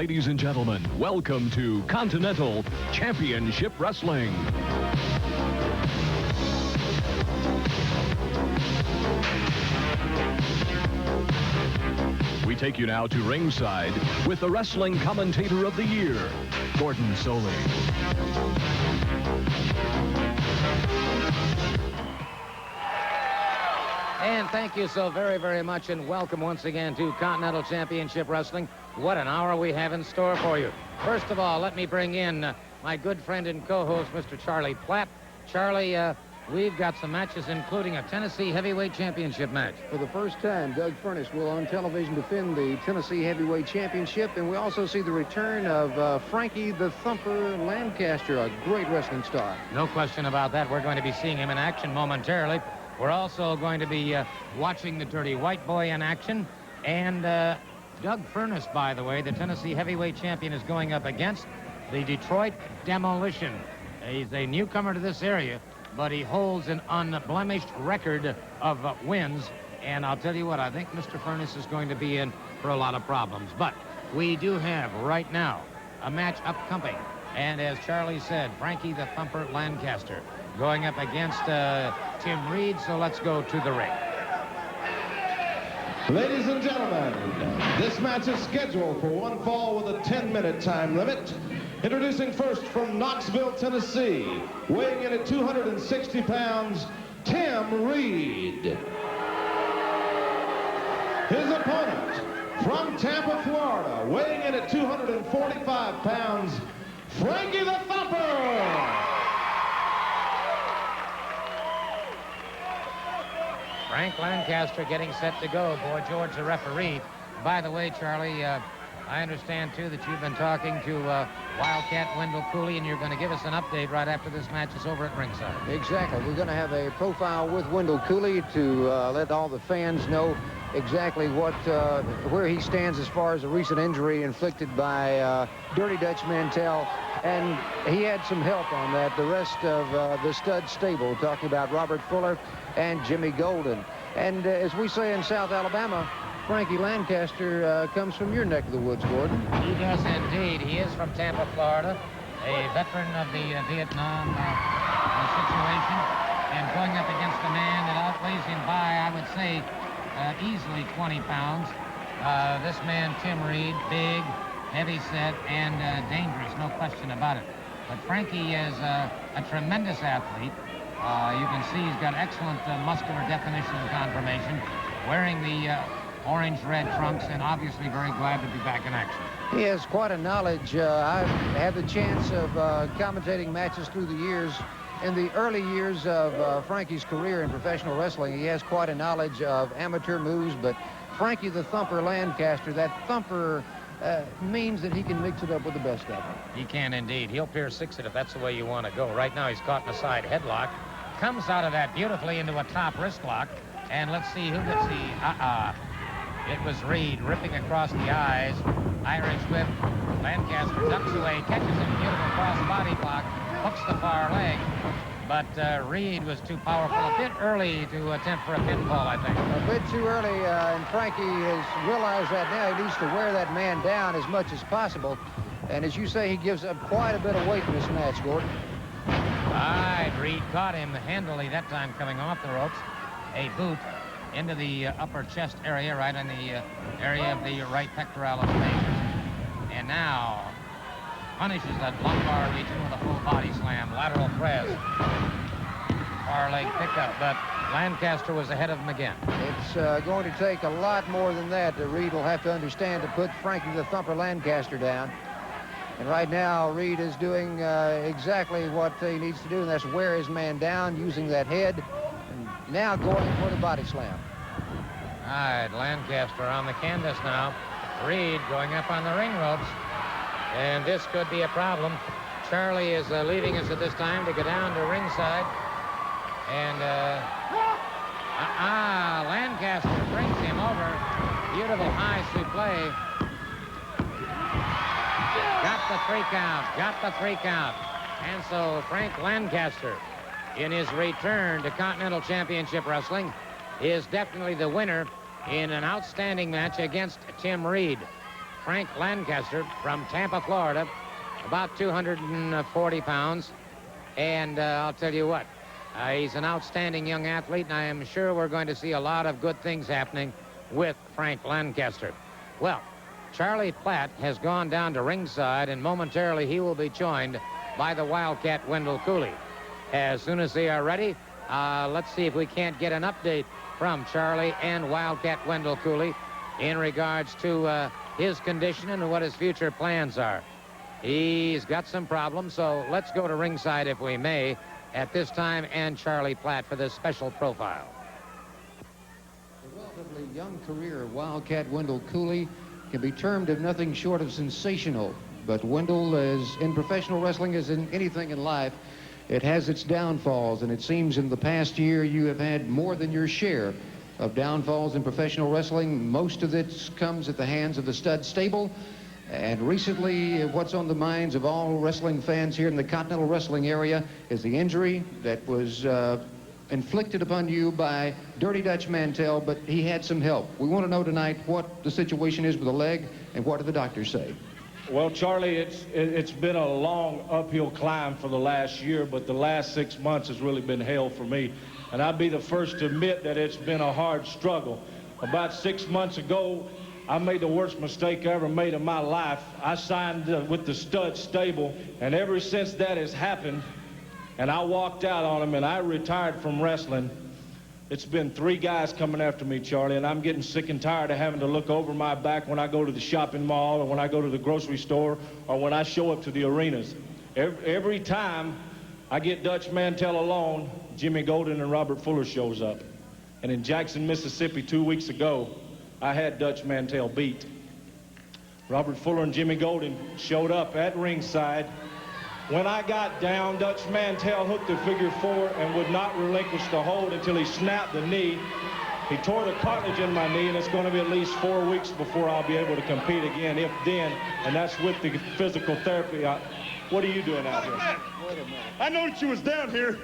Ladies and gentlemen, welcome to Continental Championship Wrestling. We take you now to ringside with the Wrestling Commentator of the Year, Gordon Soley. And thank you so very, very much, and welcome once again to Continental Championship Wrestling. What an hour we have in store for you. First of all, let me bring in my good friend and co-host, Mr. Charlie Platt. Charlie, we've got some matches, including a Tennessee Heavyweight Championship match. For the first time, Doug Furnace will on television defend the Tennessee Heavyweight Championship, and we also see the return of Frankie the Thumper Lancaster, a great wrestling star. No question about that. We're going to be seeing him in action momentarily. We're also going to be watching the Dirty White Boy in action. And Doug Furnace, by the way, the Tennessee Heavyweight Champion, is going up against the Detroit Demolition. He's a newcomer to this area, but he holds an unblemished record of wins. And I'll tell you what, I think Mr. Furnace is going to be in for a lot of problems. But we do have right now a match upcoming. And as Charlie said, Frankie the Thumper Lancaster going up against Tim Reed. So let's go to the ring. Ladies and gentlemen, this match is scheduled for one fall with a 10-minute time limit. Introducing first from Knoxville, Tennessee, weighing in at 260 pounds, Tim Reed. His opponent from Tampa, Florida, weighing in at 245 pounds, Frankie the Thumper. Frank Lancaster getting set to go. Boy George, the referee. By the way, Charlie, I understand, too, that you've been talking to Wildcat Wendell Cooley, and you're going to give us an update right after this match is over at ringside. Exactly. We're going to have a profile with Wendell Cooley to let all the fans know exactly where he stands as far as a recent injury inflicted by Dirty Dutch Mantell. And he had some help on that. The rest of the stud stable, talking about Robert Fuller and Jimmy Golden. And as we say in South Alabama, Frankie Lancaster comes from your neck of the woods, Gordon. He does indeed. He is from Tampa, Florida, a veteran of the Vietnam situation, and going up against a man that outweighs him by, I would say, easily 20 pounds. This man, Tim Reed, big, heavy set, and dangerous, no question about it. But Frankie is a tremendous athlete. You can see he's got excellent muscular definition and conformation, wearing the orange-red trunks, and obviously very glad to be back in action. He has quite a knowledge. I've had the chance of commentating matches through the years. In the early years of Frankie's career in professional wrestling, he has quite a knowledge of amateur moves, but Frankie the Thumper Lancaster, that thumper means that he can mix it up with the best of them. He can indeed. He'll pierce six it if that's the way you want to go. Right now he's caught in a side headlock. Comes out of that beautifully into a top wrist lock. And let's see who gets the It was Reed ripping across the eyes. Irish whip. Lancaster ducks away, catches him, beautiful cross body block, hooks the far leg. But Reed was too powerful, a bit early to attempt for a pinfall, I think. A bit too early, and Frankie has realized that now he needs to wear that man down as much as possible. And as you say, he gives up quite a bit of weight in this match, Gordon. All right, Reed caught him handily that time coming off the ropes. A boot into the upper chest area, right in the area of the right pectoralis major. And now punishes that lumbar region with a full body slam, lateral press, far leg pickup, but Lancaster was ahead of him again. It's going to take a lot more than that. Reed will have to understand to put Frankie the Thumper Lancaster down. And right now, Reed is doing exactly what he needs to do, and that's wear his man down, using that head, and now going for the body slam. All right, Lancaster on the canvas now. Reed going up on the ring ropes. And this could be a problem. Charlie is leaving us at this time to go down to ringside. And, Lancaster brings him over. Beautiful high suplex. Got the 3 count. And so Frank Lancaster, in his return to Continental Championship Wrestling, is definitely the winner in an outstanding match against Tim Reed. Frank Lancaster from Tampa, Florida, about 240 pounds. And I'll tell you what, he's an outstanding young athlete, and I am sure we're going to see a lot of good things happening with Frank Lancaster. Well, Charlie Platt has gone down to ringside, and momentarily he will be joined by the Wildcat Wendell Cooley. As soon as they are ready, let's see if we can't get an update from Charlie and Wildcat Wendell Cooley in regards to his condition and what his future plans are. He's got some problems, so let's go to ringside, if we may, at this time, and Charlie Platt for this special profile. The relatively young career of Wildcat Wendell Cooley can be termed of nothing short of sensational. But Wendell, as in professional wrestling as in anything in life, it has its downfalls, and it seems in the past year you have had more than your share of downfalls in professional wrestling. Most of this comes at the hands of the stud stable. And recently, what's on the minds of all wrestling fans here in the Continental wrestling area is the injury that was inflicted upon you by Dirty Dutch Mantell, but he had some help. We want to know tonight what the situation is with the leg, and what do the doctors say? Well, Charlie, it's been a long uphill climb for the last year, but the last 6 months has really been hell for me. And I'd be the first to admit that it's been a hard struggle. About 6 months ago, I made the worst mistake I ever made in my life. I signed with the stud stable, and ever since that has happened, and I walked out on him and I retired from wrestling, it's been 3 guys coming after me, Charlie, and I'm getting sick and tired of having to look over my back when I go to the shopping mall, or when I go to the grocery store, or when I show up to the arenas. Every time I get Dutch Mantell alone, Jimmy Golden and Robert Fuller shows up. And in Jackson, Mississippi 2 weeks ago, I had Dutch Mantell beat. Robert Fuller and Jimmy Golden showed up at ringside. When I got down, Dutch Mantell hooked the figure 4 and would not relinquish the hold until he snapped the knee. He tore the cartilage in my knee, and it's going to be at least 4 weeks before I'll be able to compete again, if then, and that's with the physical therapy. What are you doing out here? Wait a minute. I know that you was down here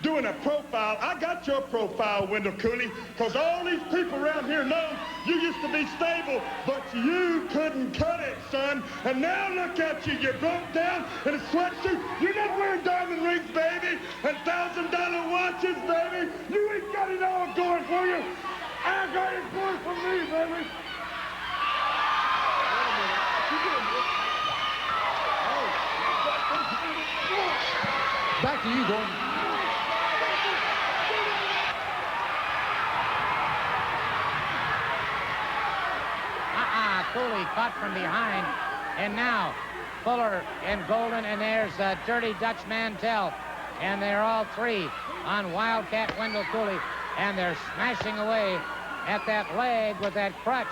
doing a profile. I got your profile, Wendell Cooley, because all these people around here know you used to be stable, but you couldn't cut it, son. And now look at you. You broke down in a sweatsuit. You're not wearing diamond rings, baby, and $1,000 watches, baby. You ain't got it all going for you. I got it going for me, baby. Back to you, Gordon. Cooley caught from behind, and now Fuller and Golden, and there's Dirty Dutch Mantell, and they're all 3 on Wildcat Wendell Cooley, and they're smashing away at that leg with that crutch,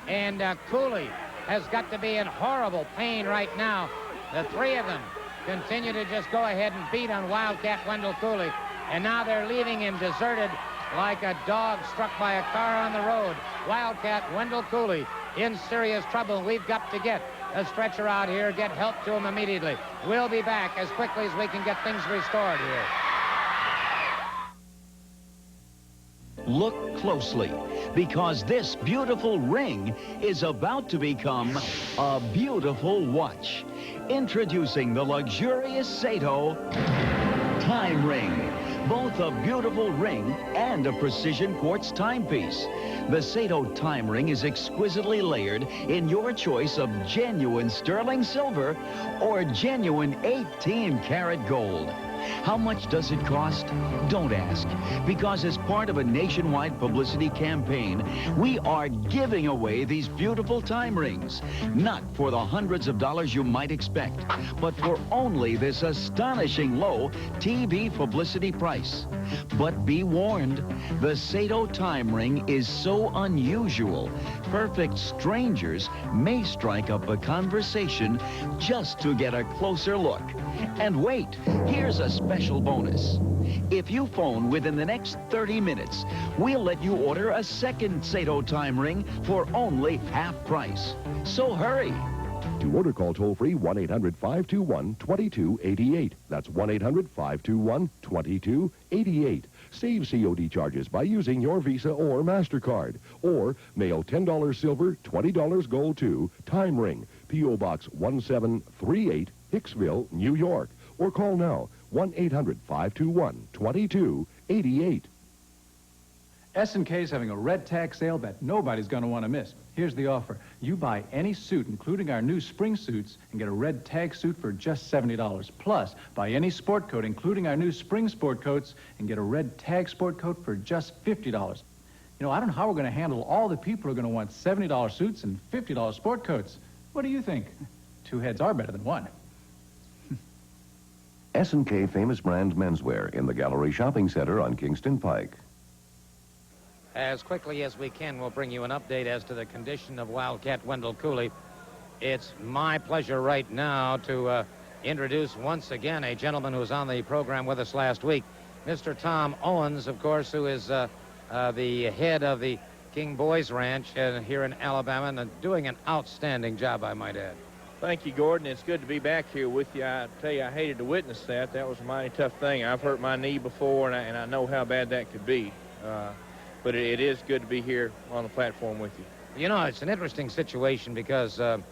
and Cooley has got to be in horrible pain right now. The 3 of them continue to just go ahead and beat on Wildcat Wendell Cooley, and now they're leaving him deserted like a dog struck by a car on the road. Wildcat Wendell Cooley in serious trouble. We've got to get a stretcher out here, get help to him immediately. We'll be back as quickly as we can get things restored here. Look closely, because this beautiful ring is about to become a beautiful watch. Introducing the luxurious Sato Time Ring. Both a beautiful ring and a precision quartz timepiece. The Sato Time Ring is exquisitely layered in your choice of genuine sterling silver or genuine 18-karat gold. How much does it cost? Don't ask, because as part of a nationwide publicity campaign, we are giving away these beautiful time rings. Not for the hundreds of dollars you might expect, but for only this astonishing low TV publicity price. But be warned, the Sato time ring is so unusual, perfect strangers may strike up a conversation just to get a closer look. And wait, here's a special bonus. If you phone within the next 30 minutes, we'll let you order a second Sato time ring for only half price. So hurry. To order, call toll-free 1-800-521-2288. That's 1-800-521-2288. Save COD charges by using your Visa or MasterCard. Or mail $10 silver, $20 gold to Time Ring, P.O. Box 1738, Hicksville, New York. Or call now, 1-800-521-2288. S&K is having a red tag sale that nobody's going to want to miss. Here's the offer. You buy any suit, including our new spring suits, and get a red tag suit for just $70. Plus, buy any sport coat, including our new spring sport coats, and get a red tag sport coat for just $50. You know, I don't know how we're going to handle all the people who are going to want $70 suits and $50 sport coats. What do you think? Two heads are better than one. S&K Famous Brands Menswear in the Gallery Shopping Center on Kingston Pike. As quickly as we can, we'll bring you an update as to the condition of Wildcat Wendell Cooley. It's my pleasure right now to introduce once again a gentleman who was on the program with us last week, Mr. Tom Owens, of course, who is the head of the King Boys Ranch here in Alabama, and doing an outstanding job, I might add. Thank you, Gordon. It's good to be back here with you. I tell you, I hated to witness that. That was a mighty tough thing. I've hurt my knee before, and I know how bad that could be. But it is good to be here on the platform with you. You know, it's an interesting situation because over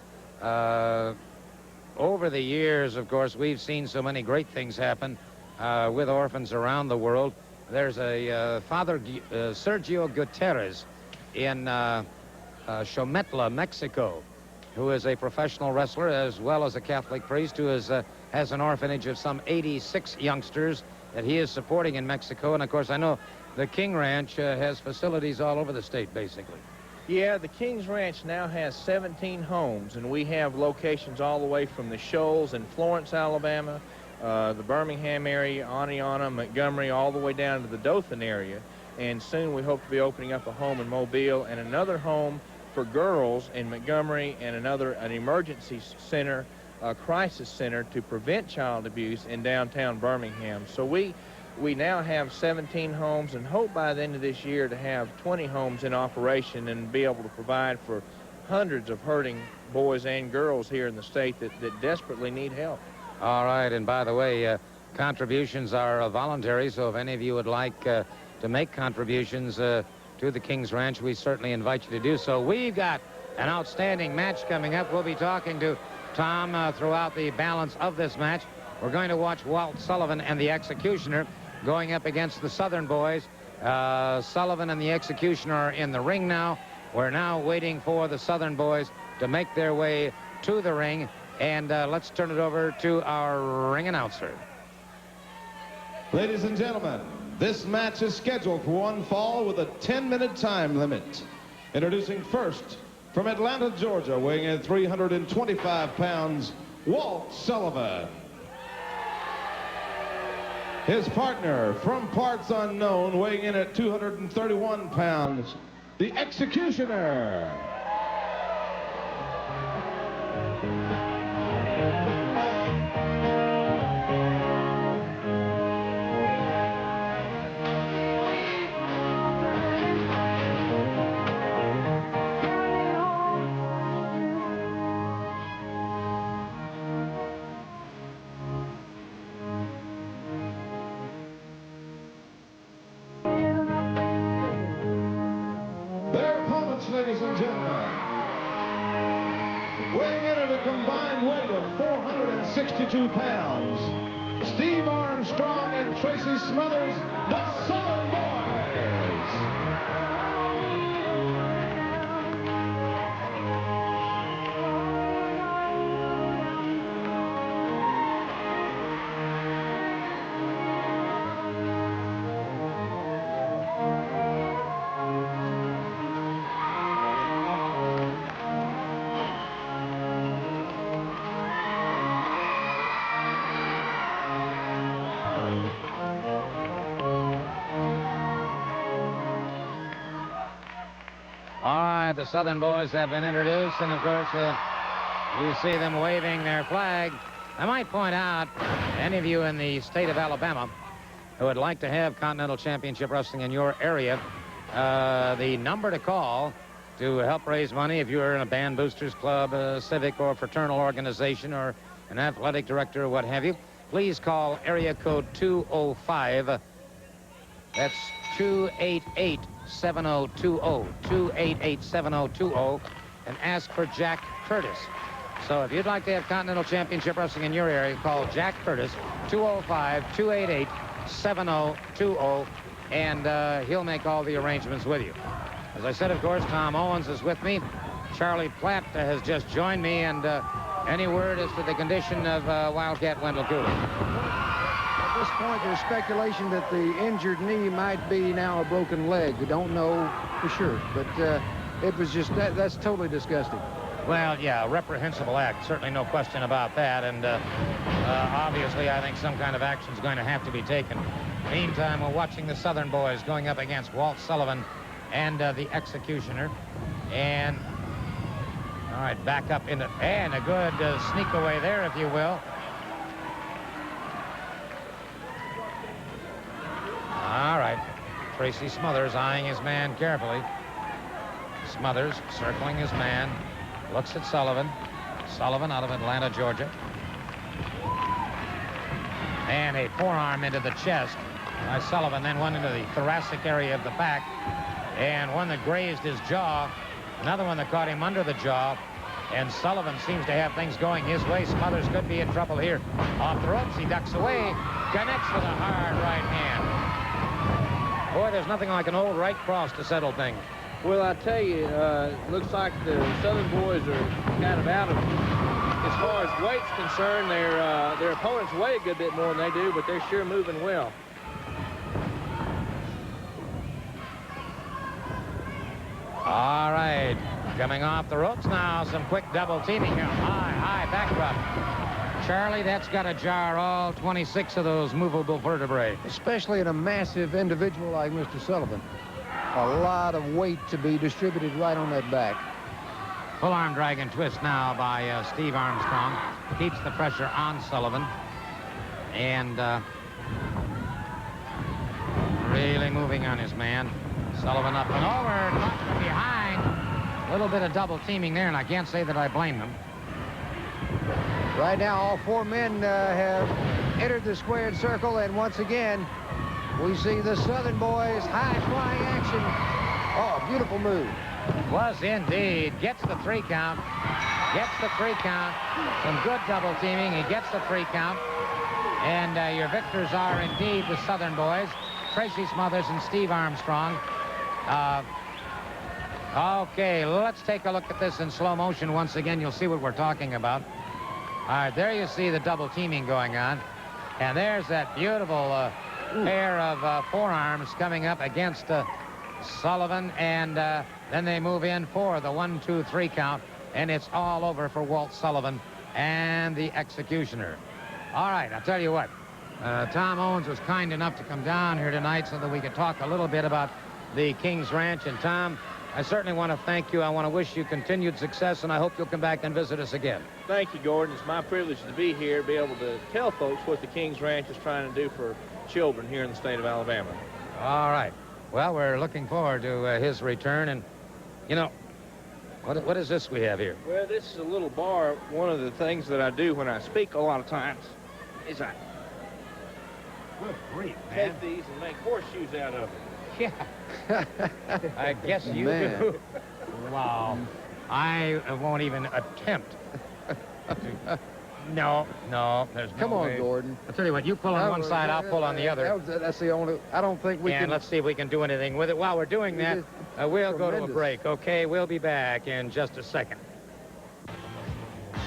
the years, of course, we've seen so many great things happen with orphans around the world. There's a Father Sergio Gutierrez in Xometla, Mexico, who is a professional wrestler as well as a Catholic priest who has an orphanage of some 86 youngsters that he is supporting in Mexico. And, of course, I know the King Ranch has facilities all over the state, basically. Yeah, the King's Ranch now has 17 homes, and we have locations all the way from the Shoals in Florence, Alabama, the Birmingham area, Aniana, Montgomery, all the way down to the Dothan area. And soon we hope to be opening up a home in Mobile and another home for girls in Montgomery, and an emergency center, crisis center to prevent child abuse in downtown Birmingham. So we now have 17 homes and hope by the end of this year to have 20 homes in operation and be able to provide for hundreds of hurting boys and girls here in the state that desperately need help. All right, and by the way, contributions are voluntary, so if any of you would like to make contributions to the King's Ranch, we certainly invite you to do so. We've got an outstanding match coming up. We'll be talking to Tom throughout the balance of this match. We're going to watch Walt Sullivan and the Executioner going up against the Southern Boys. Sullivan and the Executioner are in the ring now. We're now waiting for the Southern Boys to make their way to the ring. And let's turn it over to our ring announcer. Ladies and gentlemen, this match is scheduled for one fall with a 10-minute time limit. Introducing first, from Atlanta, Georgia, weighing in 325 pounds, Walt Sullivan. His partner, from parts unknown, weighing in at 231 pounds, the Executioner. Ladies and gentlemen, weighing in at a combined weight of 462 pounds, Steve Armstrong and Tracy Smothers, the Southern Boys. All right, the Southern Boys have been introduced, and of course, you see them waving their flag. I might point out, any of you in the state of Alabama who would like to have Continental Championship Wrestling in your area, the number to call to help raise money if you're in a band boosters club, a civic or fraternal organization, or an athletic director or what have you, please call area code 205 That's 288-7020, 288-7020, and ask for Jack Curtis. So if you'd like to have Continental Championship Wrestling in your area, call Jack Curtis, 205-288-7020, and he'll make all the arrangements with you. As I said, of course, Tom Owens is with me. Charlie Platt has just joined me, and any word as to the condition of Wildcat Wendell Cooley? At this point, there's speculation that the injured knee might be now a broken leg. We don't know for sure, but it was just, that's totally disgusting. Well, yeah, reprehensible act, certainly no question about that, and obviously I think some kind of action is going to have to be taken. Meantime, we're watching the Southern boys going up against Walt Sullivan and the Executioner, and all right, back up in it, and a good sneak away there, if you will. All right, Tracy Smothers eyeing his man carefully. Smothers circling his man. Looks at Sullivan. Sullivan out of Atlanta, Georgia. And a forearm into the chest by Sullivan, then one into the thoracic area of the back, and one that grazed his jaw, another one that caught him under the jaw, and Sullivan seems to have things going his way. Smothers could be in trouble here. Off the ropes, he ducks away, connects with a hard right hand. Boy, there's nothing like an old right cross to settle things. Well, I tell you, looks like the Southern boys are kind of out of, as far as weight's concerned, their opponents weigh a good bit more than they do, but they're sure moving well. All right, coming off the ropes now, some quick double teaming here. High back rub. Charlie, that's got to jar all 26 of those movable vertebrae. Especially in a massive individual like Mr. Sullivan. A lot of weight to be distributed right on that back. Full arm drag and twist now by Steve Armstrong. Keeps the pressure on Sullivan. And really moving on his man. Sullivan up and over, caught from behind. A little bit of double teaming there, and I can't say that I blame them. Right now, all four men have entered the squared circle, and once again, we see the Southern boys high-flying action. Oh, beautiful move. Was indeed. Gets the 3 count. Gets the 3 count. Some good double teaming. He gets the 3 count. And your victors are indeed the Southern boys, Tracy Smothers and Steve Armstrong. Okay, let's take a look at this in slow motion once again. You'll see what we're talking about. All right, there you see the double teaming going on. And there's that beautiful pair of forearms coming up against Sullivan, and then they move in for the 1, 2, 3 count, and it's all over for Walt Sullivan and the Executioner. All right, I'll tell you what. Tom Owens was kind enough to come down here tonight so that we could talk a little bit about the King's Ranch. And Tom, I certainly want to thank you. I want to wish you continued success, and I hope you'll come back and visit us again. Thank you, Gordon. It's my privilege to be here, be able to tell folks what the King's Ranch is trying to do for children here in the state of Alabama. All right. Well, we're looking forward to his return. And, you know, what is this we have here? Well, this is a little bar. One of the things that I do when I speak a lot of times is I take these and make horseshoes out of them. Yeah. I guess you do. Wow. I won't even attempt to. No, there's no Come on, way. Gordon. I'll tell you what, you pull on one side, I'll pull on the other. That's the only, I don't think we can. And let's see if we can do anything with it. While we're doing that, we'll go to a break, okay? We'll be back in just a second.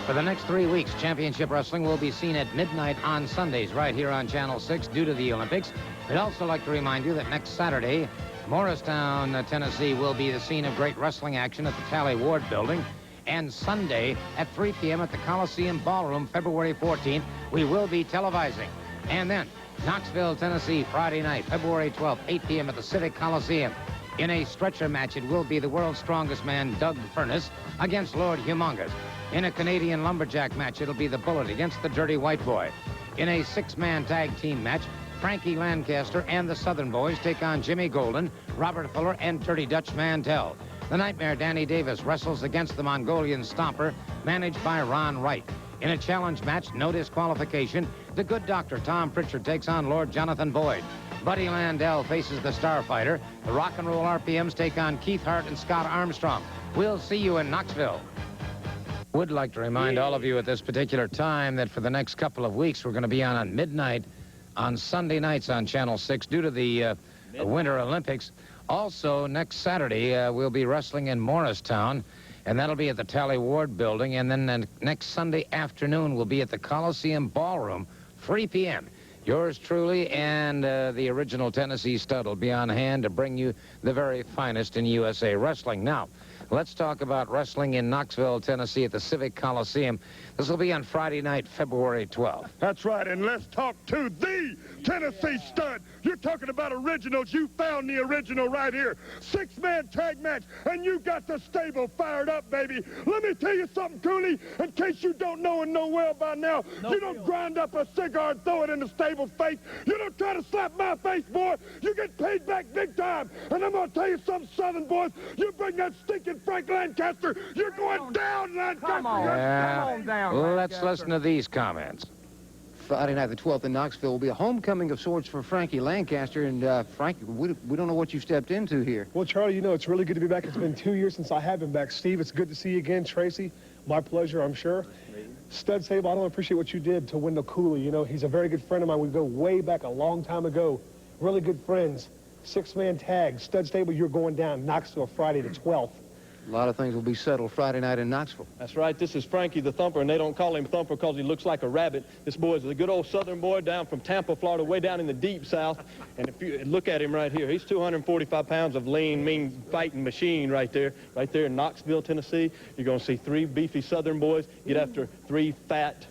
For the next 3 weeks, Championship Wrestling will be seen at midnight on Sundays right here on Channel 6 due to the Olympics. We'd also like to remind you that next Saturday, Morristown, Tennessee will be the scene of great wrestling action at the Tally Ward Building. And Sunday at 3 p.m. at the Coliseum Ballroom, February 14th, we will be televising. And then Knoxville, Tennessee, Friday night, February 12th, 8 p.m. at the Civic Coliseum. In a stretcher match, it will be the world's strongest man, Doug Furness, against Lord Humongous. In a Canadian lumberjack match, it'll be the Bullet against the Dirty White Boy. In a 6-man tag team match, Frankie Lancaster and the Southern Boys take on Jimmy Golden, Robert Fuller, and Dirty Dutch Mantell. The Nightmare Danny Davis wrestles against the Mongolian Stomper, managed by Ron Wright. In a challenge match, no disqualification, the Good Doctor Tom Pritchard takes on Lord Jonathan Boyd. Buddy Landell faces the Starfighter. The Rock and Roll RPMs take on Keith Hart and Scott Armstrong. We'll see you in Knoxville. Would like to remind all of you at this particular time that for the next couple of weeks, we're going to be on at midnight on Sunday nights on Channel 6 due to the Winter Olympics. Also, next Saturday, we'll be wrestling in Morristown, and that'll be at the Tally Ward building. And then next Sunday afternoon, we'll be at the Coliseum Ballroom, 3 p.m. Yours truly and the original Tennessee Stud will be on hand to bring you the very finest in USA wrestling. Now, let's talk about wrestling in Knoxville, Tennessee at the Civic Coliseum. This will be on Friday night, February 12th. That's right, and let's talk to the Tennessee Stud. You're talking about originals. You found the original right here. 6-man tag match, and you got the stable fired up, baby. Let me tell you something, Cooley, in case you don't know and know well by now. You don't grind up a cigar and throw it in the stable's face. You don't try to slap my face, boy. You get paid back big time. And I'm going to tell you something, Southern boys. You bring that stinking Frank Lancaster, you're going down, Lancaster. Come on down. Let's listen to these comments. Friday night, the 12th in Knoxville, will be a homecoming of sorts for Frankie Lancaster. And, Frankie, we don't know what you stepped into here. Well, Charlie, you know, it's really good to be back. It's been 2 years since I have been back. Steve, it's good to see you again. Tracy, my pleasure, I'm sure. Stud Stable, I don't appreciate what you did to Wendell Cooley. You know, he's a very good friend of mine. We go way back a long time ago. Really good friends. 6-man tag. Stud Stable, you're going down Knoxville Friday the 12th. A lot of things will be settled Friday night in Knoxville. That's right. This is Frankie the Thumper, and they don't call him Thumper because he looks like a rabbit. This boy is a good old Southern boy down from Tampa, Florida, way down in the deep South. And if you look at him right here, he's 245 pounds of lean, mean fighting machine right there in Knoxville, Tennessee. You're going to see 3 beefy Southern boys get after 3 fat,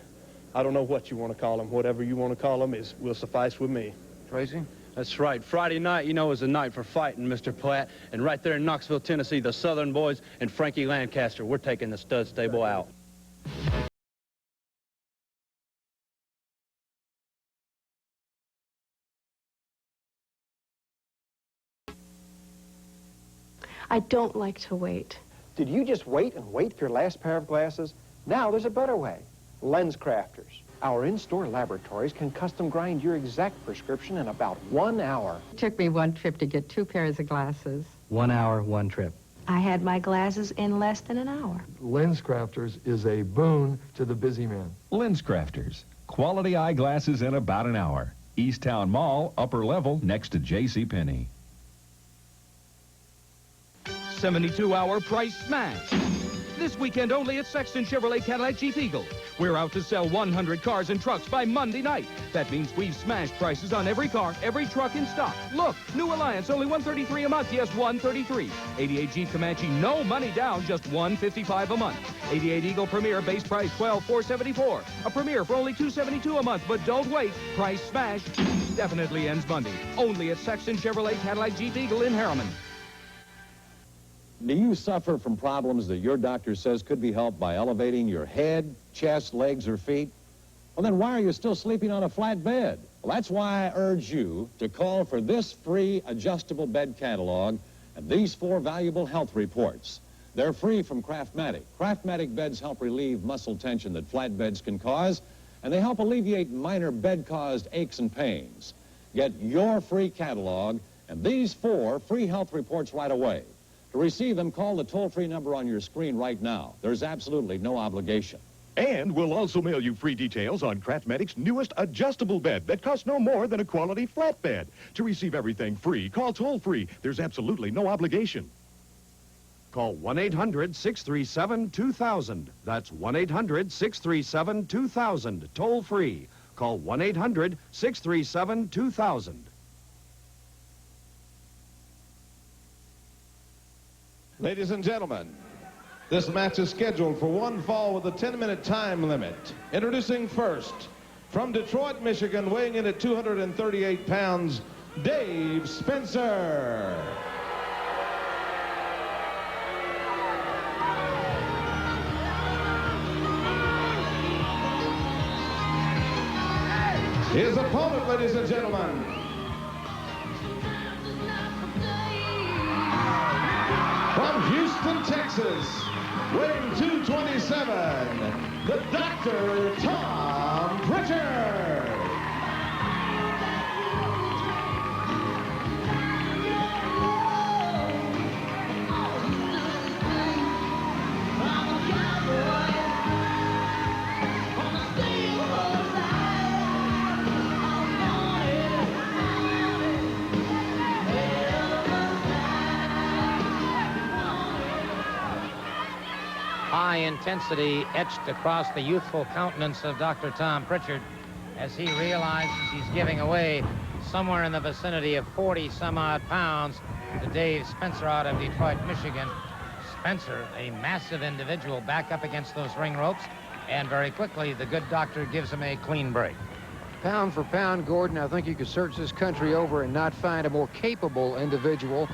I don't know what you want to call them. Whatever you want to call them will suffice with me. Tracy? That's right. Friday night, you know, is a night for fighting, Mr. Platt. And right there in Knoxville, Tennessee, the Southern boys and Frankie Lancaster, we're taking the Stud Stable out. I don't like to wait. Did you just wait and wait for your last pair of glasses? Now there's a better way. Lens Crafters. Our in-store laboratories can custom grind your exact prescription in about 1 hour. It took me 1 trip to get 2 pairs of glasses. 1 hour, 1 trip. I had my glasses in less than an hour. Lens Crafters is a boon to the busy man. Lens Crafters. Quality eyeglasses in about an hour. Easttown Mall, upper level, next to JCPenney. 72-hour price smash. This weekend only at Sexton Chevrolet Cadillac Jeep Eagle. We're out to sell 100 cars and trucks by Monday night. That means we've smashed prices on every car, every truck in stock. Look, new Alliance, only $133 a month. Yes, $133. 88 Jeep Comanche, no money down, just $155 a month. 88 Eagle Premier, base price $12,474. A Premier for only $272 a month. But don't wait. Price smash definitely ends Monday. Only at Sexton Chevrolet Cadillac Jeep Eagle in Harriman. Do you suffer from problems that your doctor says could be helped by elevating your head, chest, legs, or feet? Well, then why are you still sleeping on a flat bed? Well, that's why I urge you to call for this free adjustable bed catalog and these 4 valuable health reports. They're free from Craftmatic. Craftmatic beds help relieve muscle tension that flat beds can cause, and they help alleviate minor bed-caused aches and pains. Get your free catalog and these 4 free health reports right away. To receive them, call the toll-free number on your screen right now. There's absolutely no obligation. And we'll also mail you free details on Craftmatic's newest adjustable bed that costs no more than a quality flat bed. To receive everything free, call toll-free. There's absolutely no obligation. Call 1-800-637-2000. That's 1-800-637-2000. Toll-free. Call 1-800-637-2000. Ladies and gentlemen, this match is scheduled for 1 fall with a 10-minute time limit. Introducing first, from Detroit, Michigan, weighing in at 238 pounds, Dave Spencer. His opponent, ladies and gentlemen, from Houston, Texas, weighing 227, the Dr. Tom Pritchard. high intensity etched across the youthful countenance of Dr. Tom Pritchard as he realizes he's giving away somewhere in the vicinity of 40-some-odd pounds to Dave Spencer out of Detroit, Michigan. Spencer, a massive individual, back up against those ring ropes, and very quickly the good doctor gives him a clean break. Pound for pound, Gordon, I think you could search this country over and not find a more capable individual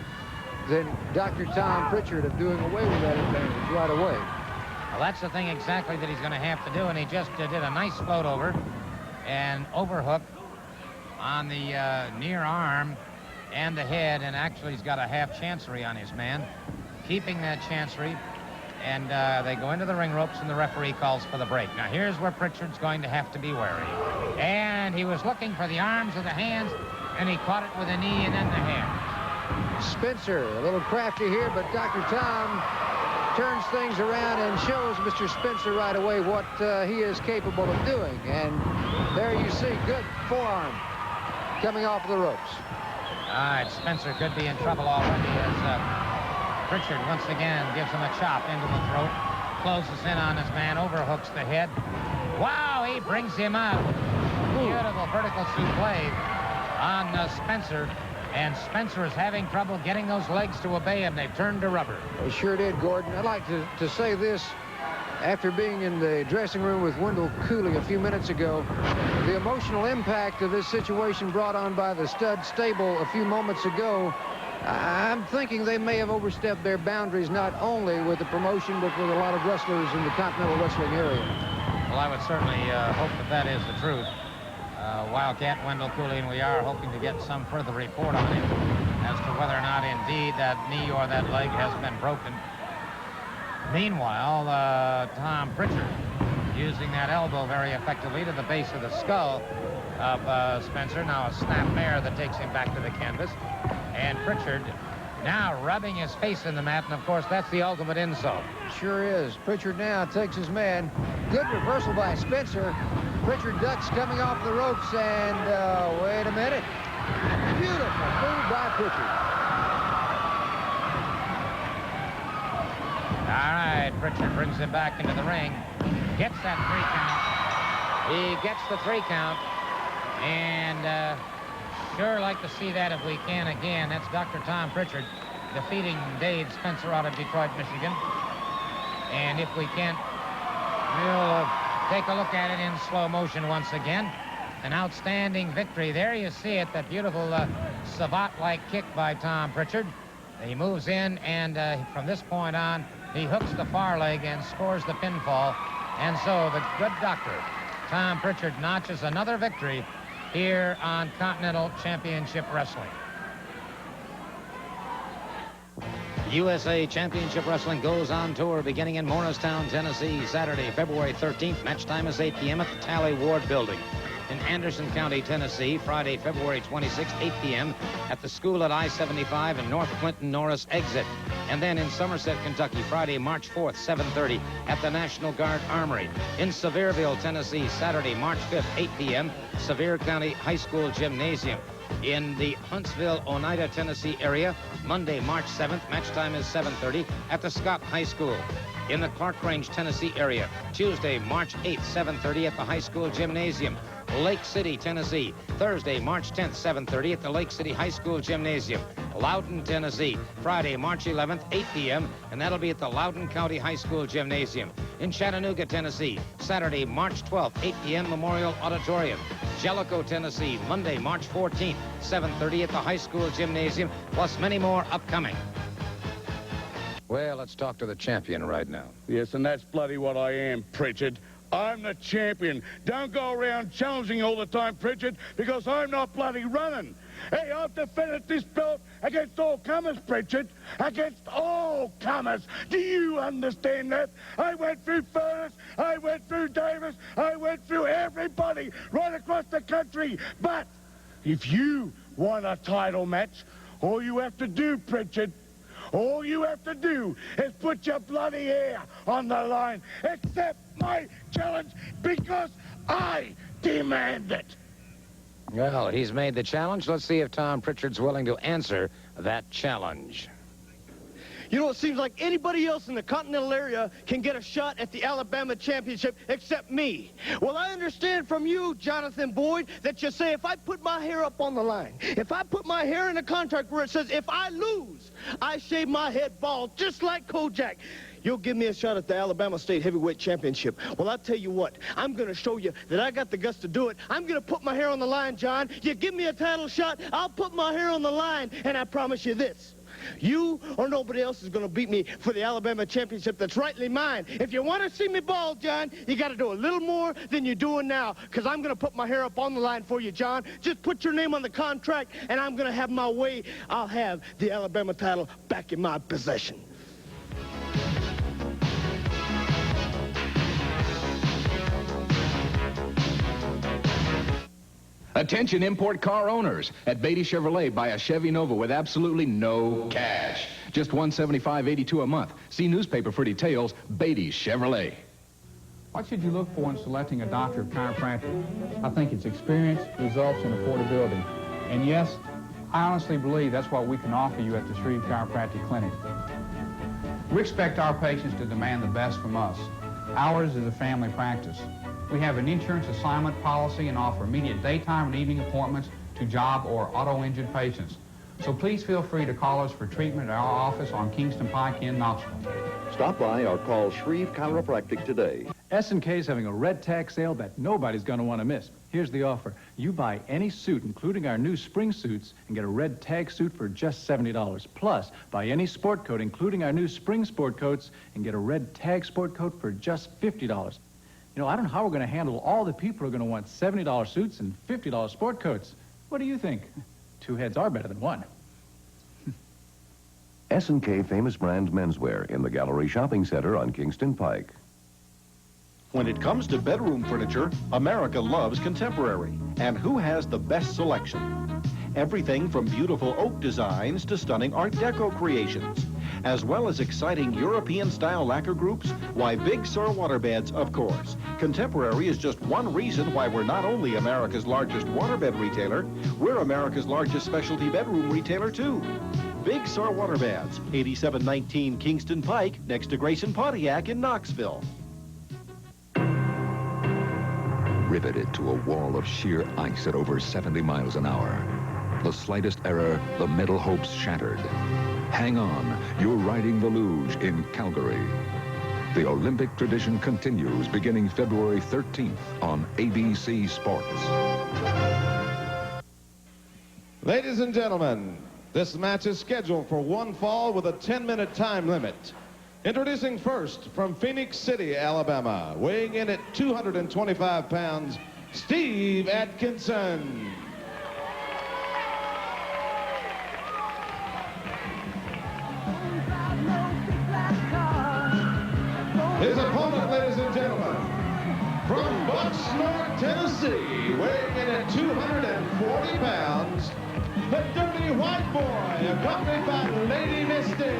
than Dr. Tom Pritchard of doing away with that advantage right away. Well, that's the thing exactly that he's going to have to do, and he just did a nice float over and overhook on the near arm and the head, and actually he's got a half chancery on his man, keeping that chancery, and they go into the ring ropes, and the referee calls for the break. Now, here's where Pritchard's going to have to be wary. And he was looking for the arms or the hands, and he caught it with a knee and then the hand. Spencer, a little crafty here, but Dr. Tom turns things around and shows Mr. Spencer right away what he is capable of doing. And there you see, good forearm coming off the ropes. All right, Spencer could be in trouble already as Pritchard once again gives him a chop into the throat, closes in on his man, overhooks the head. Wow, he brings him out. Beautiful vertical suplex on Spencer. And Spencer is having trouble getting those legs to obey him. They've turned to rubber. They sure did, Gordon. I'd like to say this. After being in the dressing room with Wendell Cooley a few minutes ago, the emotional impact of this situation brought on by the stud stable a few moments ago, I'm thinking they may have overstepped their boundaries not only with the promotion, but with a lot of wrestlers in the Continental Wrestling area. Well, I would certainly hope that that is the truth. Wildcat Wendell Cooley, and we are hoping to get some further report on him as to whether or not indeed that knee or that leg has been broken. Meanwhile, Tom Pritchard using that elbow very effectively to the base of the skull of Spencer. Now a snap mare that takes him back to the canvas. And Pritchard now rubbing his face in the mat, and of course that's the ultimate insult. Sure is. Pritchard now takes his man. Good reversal by Spencer. Pritchard ducks coming off the ropes, and wait a minute. Beautiful move by Pritchard. All right, Pritchard brings him back into the ring. Gets that 3 count. He gets the 3 count. And sure like to see that if we can again. That's Dr. Tom Pritchard defeating Dave Spencer out of Detroit, Michigan. And if we can, we'll take a look at it in slow motion once again. An outstanding victory. There you see it, that beautiful savate-like kick by Tom Pritchard. He moves in, and from this point on, he hooks the far leg and scores the pinfall. And so the good doctor, Tom Pritchard, notches another victory here on Continental Championship Wrestling. USA Championship Wrestling goes on tour beginning in Morristown, Tennessee, Saturday, February 13th. Match time is 8 p.m. at the Tally Ward Building. In Anderson County, Tennessee, Friday, February 26th, 8 p.m. at the school at I-75 and North Clinton Norris exit. And then in Somerset, Kentucky, Friday, March 4th, 7:30 at the National Guard Armory. In Sevierville, Tennessee, Saturday, March 5th, 8 p.m., Sevier County High School Gymnasium. In the Huntsville, Oneida, Tennessee area, Monday, March 7th, match time is 7:30 at the Scott High School. In the Clark Range, Tennessee area, Tuesday, March 8th, 7:30 at the High School Gymnasium. Lake City, Tennessee, Thursday, March 10th, 7:30 at the Lake City High School Gymnasium. Loudon, Tennessee, Friday, March 11th, 8 p.m., and that'll be at the Loudon County High School Gymnasium. In Chattanooga, Tennessee, Saturday, March 12th, 8 p.m., Memorial Auditorium. Jellicoe, Tennessee, Monday, March 14th, 7:30 at the High School Gymnasium, plus many more upcoming. Well, let's talk to the champion right now. Yes, and that's bloody what I am, Pritchard. I'm the champion. Don't go around challenging all the time, Pritchard, because I'm not bloody running. Hey, I've defended this belt against all comers, Pritchard. Against all comers. Do you understand that? I went through Furness, I went through Davis, I went through everybody right across the country. But if you want a title match, all you have to do, Pritchard, all you have to do is put your bloody hair on the line. Accept my challenge because I demand it. Well, he's made the challenge. Let's see if Tom Pritchard's willing to answer that challenge. You know, it seems like anybody else in the Continental area can get a shot at the Alabama championship except me. Well, I understand from you, Jonathan Boyd, that you say if I put my hair up on the line, if I put my hair in a contract where it says if I lose, I shave my head bald just like Kojak, you'll give me a shot at the Alabama State Heavyweight Championship. Well, I'll tell you what, I'm going to show you that I got the guts to do it. I'm going to put my hair on the line, John. You give me a title shot, I'll put my hair on the line, and I promise you this. You or nobody else is going to beat me for the Alabama championship that's rightly mine. If you want to see me bald, John, you got to do a little more than you're doing now, because I'm going to put my hair up on the line for you, John. Just put your name on the contract, and I'm going to have my way. I'll have the Alabama title back in my possession. Attention import car owners. At Beatty Chevrolet, buy a Chevy Nova with absolutely no cash. Just $175.82 a month. See newspaper for details. Beatty Chevrolet. What should you look for in selecting a doctor of chiropractic? I think it's experience, results, and affordability. And yes, I honestly believe that's what we can offer you at the Shreve Chiropractic Clinic. We expect our patients to demand the best from us. Ours is a family practice. We have an insurance assignment policy and offer immediate daytime and evening appointments to job or auto-injured patients. So please feel free to call us for treatment at our office on Kingston Pike in Knoxville. Stop by or call Shreve Chiropractic today. S&K is having a red tag sale that nobody's going to want to miss. Here's the offer. You buy any suit, including our new spring suits, and get a red tag suit for just $70. Plus, buy any sport coat, including our new spring sport coats, and get a red tag sport coat for just $50. You know, I don't know how we're going to handle all the people who are going to want $70 suits and $50 sport coats. What do you think? Two heads are better than one. S&K Famous Brands Menswear in the Gallery Shopping Center on Kingston Pike. When it comes to bedroom furniture, America loves contemporary. And who has the best selection? Everything from beautiful oak designs to stunning Art Deco creations. As well as exciting European-style lacquer groups, why Big Sur waterbeds, of course. Contemporary is just one reason why we're not only America's largest waterbed retailer, we're America's largest specialty bedroom retailer, too. Big Sur waterbeds, 8719 Kingston Pike, next to Grayson Pontiac in Knoxville. Riveted to a wall of sheer ice at over 70 miles an hour. The slightest error, the middle hopes shattered. Hang on, you're riding the luge in Calgary. The Olympic tradition continues beginning February 13th on ABC Sports. Ladies and gentlemen, this match is scheduled for one fall with a 10-minute time limit. Introducing first from Phoenix City, Alabama, weighing in at 225 pounds, Steve Atkinson. His opponent, ladies and gentlemen, from Bucksnort, Tennessee, weighing in at 240 pounds, the Dirty White Boy, accompanied by Lady Misty.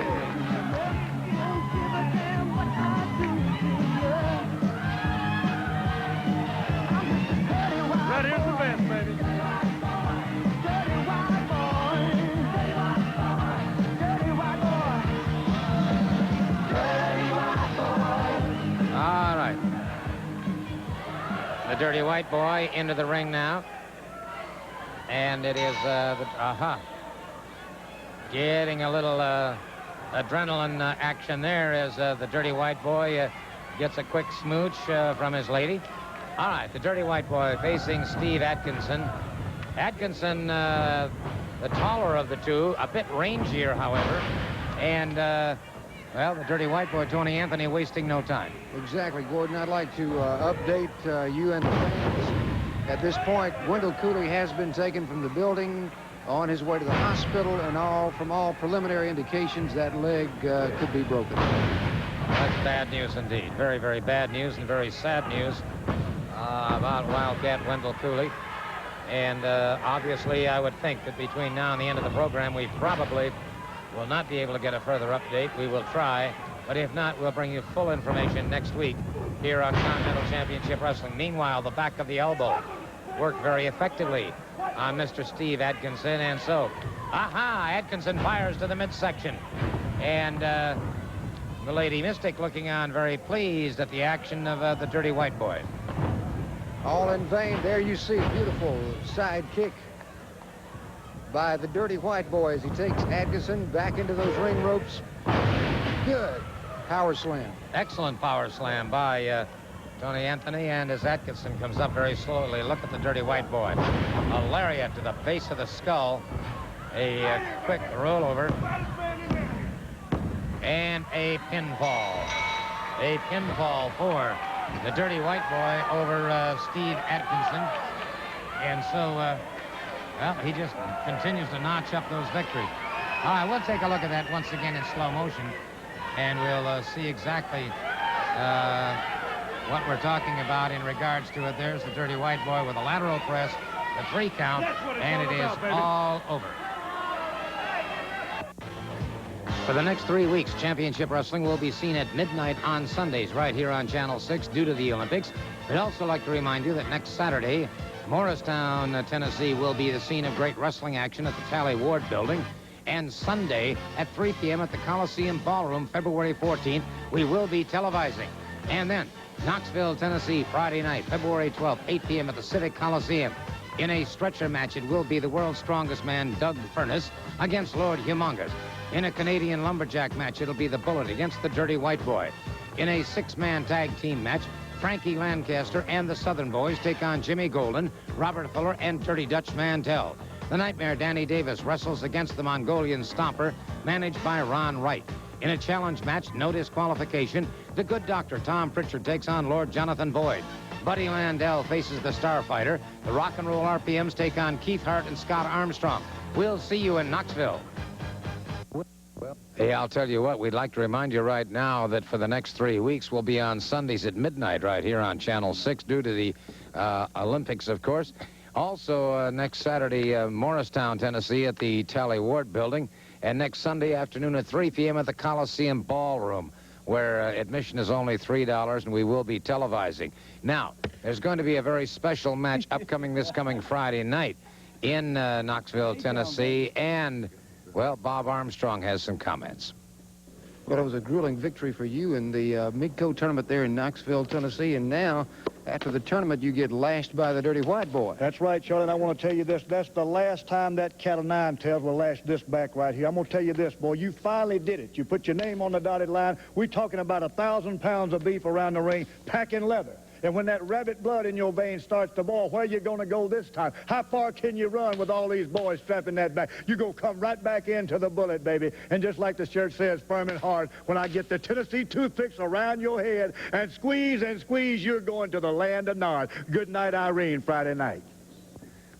Right here's the best, baby. All right. The Dirty White Boy into the ring now. And it is, getting a little adrenaline action there as the Dirty White Boy gets a quick smooch from his lady. All right, the Dirty White Boy facing Steve Atkinson. Atkinson, the taller of the two, a bit rangier, however. And, well, the Dirty White Boy, Tony Anthony, wasting no time. Exactly, Gordon. I'd like to update you and the fans. At this point, Wendell Cooley has been taken from the building on his way to the hospital, and from all preliminary indications, that leg could be broken. That's bad news indeed. Very, very bad news and very sad news about Wildcat Wendell Cooley. And obviously, I would think that between now and the end of the program, we probably will not be able to get a further update. We will try, but if not, we'll bring you full information next week here on Continental Championship Wrestling. Meanwhile, the back of the elbow worked very effectively on Mr. Steve Atkinson, and so, Atkinson fires to the midsection. And the Lady Mystic looking on very pleased at the action of the Dirty White Boy. All in vain. There you see beautiful side kick by the Dirty White Boy as he takes Atkinson back into those ring ropes. Good power slam. Excellent power slam by Tony Anthony, and as Atkinson comes up very slowly, look at the Dirty White Boy. A lariat to the base of the skull, a quick rollover, and a pinfall. A pinfall for the Dirty White Boy over Steve Atkinson. And so, well, he just continues to notch up those victories. All right, we'll take a look at that once again in slow motion, and we'll see exactly what we're talking about in regards to it. There's the Dirty White Boy with a lateral press, the 3 count, and it is all over. For the next 3 weeks, Championship Wrestling will be seen at midnight on Sundays right here on Channel 6 due to the Olympics. We'd also like to remind you that next Saturday, Morristown, Tennessee will be the scene of great wrestling action at the Tally Ward Building. And Sunday at 3 p.m. at the Coliseum Ballroom, February 14th, we will be televising. And then Knoxville, Tennessee, Friday night, February 12th, 8 p.m. at the Civic Coliseum. In a stretcher match, it will be the world's strongest man, Doug Furnace, against Lord Humongous. In a Canadian lumberjack match, it'll be the Bullet against the Dirty White Boy. In a 6-man tag team match, Frankie Lancaster and the Southern Boys take on Jimmy Golden, Robert Fuller, and Dirty Dutch Mantell. The Nightmare Danny Davis wrestles against the Mongolian Stomper, managed by Ron Wright. In a challenge match, no disqualification, the Good Doctor Tom Pritchard takes on Lord Jonathan Boyd. Buddy Landell faces the Starfighter. The Rock and Roll RPMs take on Keith Hart and Scott Armstrong. We'll see you in Knoxville. Hey, I'll tell you what, we'd like to remind you right now that for the next 3 weeks, we'll be on Sundays at midnight right here on Channel 6 due to the Olympics, of course. Also, next Saturday, Morristown, Tennessee at the Tally Ward Building. And next Sunday afternoon at 3 p.m. at the Coliseum Ballroom, where admission is only $3, and we will be televising. Now, there's going to be a very special match upcoming this coming Friday night in Knoxville, Tennessee, and, well, Bob Armstrong has some comments. Well, it was a grueling victory for you in the Midco tournament there in Knoxville, Tennessee, and now, after the tournament, you get lashed by the Dirty White Boy. That's right, Charlie, and I want to tell you this. That's the last time that cat of nine tails will lash this back right here. I'm going to tell you this, boy. You finally did it. You put your name on the dotted line. We're talking about 1,000 pounds of beef around the ring, packing leather. And when that rabbit blood in your veins starts to boil, where are you going to go this time? How far can you run with all these boys strapping that back? You're going to come right back into the bullet, baby. And just like the shirt says, firm and hard, when I get the Tennessee toothpicks around your head and squeeze, you're going to the land of Nard. Good night, Irene, Friday night.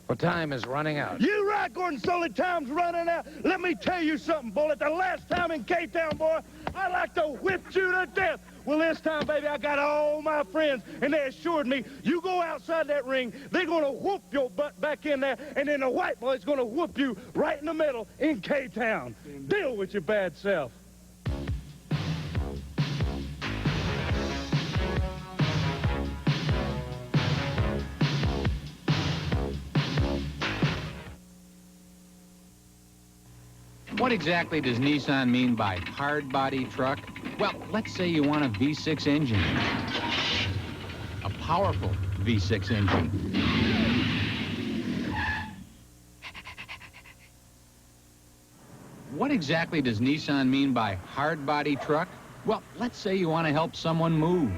Well, time is running out. You right, Gordon Sully, time's running out. Let me tell you something, Bullet. The last time in K-Town, boy, I like to whip you to death. Well, this time, baby, I got all my friends, and they assured me, you go outside that ring, they're going to whoop your butt back in there, and then the White Boy's going to whoop you right in the middle in K-Town. Deal with your bad self. What exactly does Nissan mean by hard body truck? Well, let's say you want a V6 engine. A powerful V6 engine. What exactly does Nissan mean by hard body truck? Well, let's say you want to help someone move.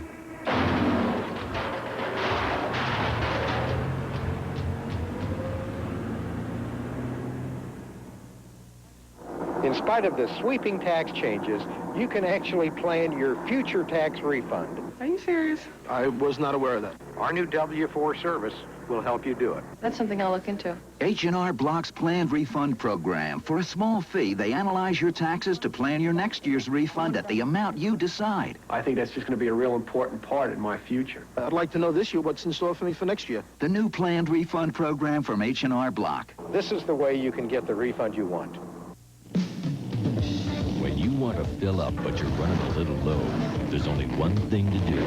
In spite of the sweeping tax changes, you can actually plan your future tax refund. Are you serious? I was not aware of that. Our new W4 service will help you do it. That's something I'll look into. H&R Block's planned refund program. For a small fee, they analyze your taxes to plan your next year's refund at the amount you decide. I think that's just going to be a real important part in my future. I'd like to know this year what's in store for me for next year. The new planned refund program from H&R Block. This is the way you can get the refund you want. When you want to fill up but you're running a little low, there's only one thing to do.